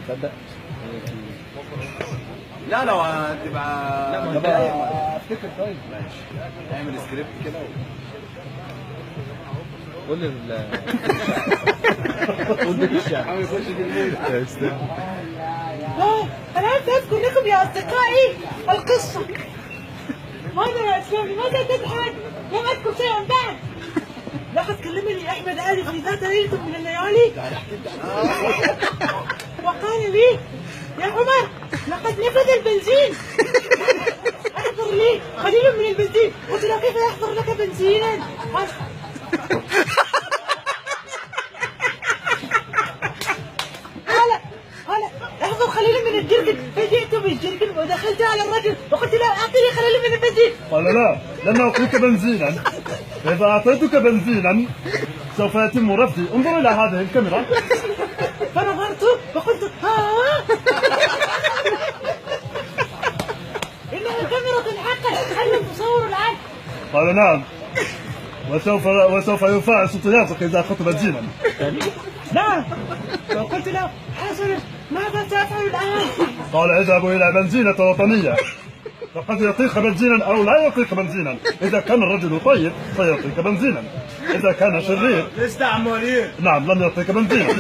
تصدق؟ لا لو هتبقى لا ما افتكر. طيب ماشي، اعمل سكريبت كده قول قول بيت الشعر. حاول يخش في المود. أنا عايز أذكر لكم يا أصدقائي القصة. ماذا يا إسلام؟ لماذا تضحك؟ لم أذكر شيئا بعد. لقد كلمني أحمد آلي في ذات ليلة من الليالي وقال لي: يا عمر، لقد نفذ البنزين، احضر لي قليلا من البنزين. قلت له: كيف يحضر لك بنزينا؟ قال: احضر قليلا من الجركن. فجئت بالجركن ودخلت على الرجل وقلت له: اعطني قليلا من البنزين. قال: لا، لن اعطيك بنزينا. اذا اعطيتك بنزينا سوف يتم رفضي. انظر الى هذه الكاميرا. فنظرت وقلت: إنها كاميرا حقا، هل تصور الآن؟ قال: نعم، وسوف يفاعل صوتياتك اذا اخذت بنزينا. نعم. وقلت له: حسنا، ماذا سأفعل الآن؟ قال: اذهبوا الى بنزينة وطنية، فقد يعطيك بنزينا او لا يعطيك بنزينا. اذا كان الرجل طيب فيعطيك بنزينا، اذا كان شرير استعمالين نعم لن يعطيك بنزينا.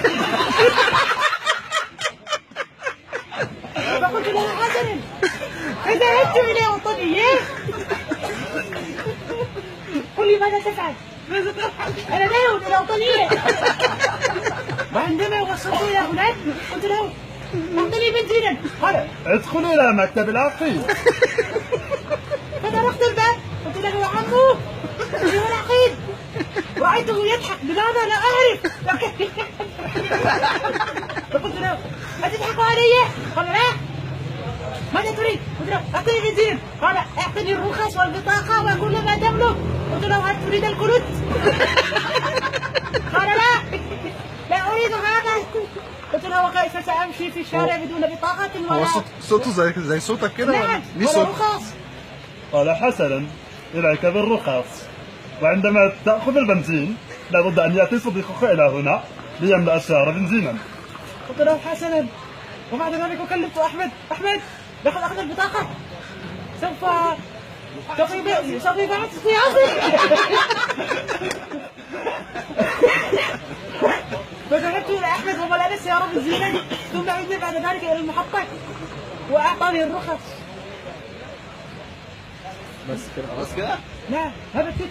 فقلت له: حسنا، فذهبت إلى وطنية. قل لي ماذا تفعل؟ أنا ذاهب إلى وطنية. وعندما وصلت إلى هناك قلت له: أعطني بنزينا. قال: ادخل الى مكتب العقيد. فطرقت الباب قلت له: يا عمو، أيها العقيد. رأيته يضحك، لماذا لا أعرف. فقلت له: أتضحك علي؟ قال: لا. ماذا تريد؟ قلت له: أعطني بنزين. قال: أعطني الرخص والبطاقة وكل ما تملك. قلت له: هل تريد الكروت؟ قال: لا، لا أريد هذا. قلت له: وكيف سأمشي في الشارع بدون بطاقة هو ولا؟ صوته زي صوتك كده ولا نعم، ليه ولا صوت؟ رخص. قال: حسنا، إليك بالرخص، وعندما تأخذ البنزين لابد أن يأتي صديقك إلى هنا ليملأ الشارع بنزينا. قلت له: حسنا. وبعد ذلك كلمت أحمد: أحمد، لقد أخذ البطاقة، سوف يبعث سيارتي. فذهبت إلى أحمد وملأنا السيارة بنزينا، ثم عدنا بعد ذلك إلى المحطة وأعطاني الرخص. بس كده خلاص كده؟ نعم، هذا التك.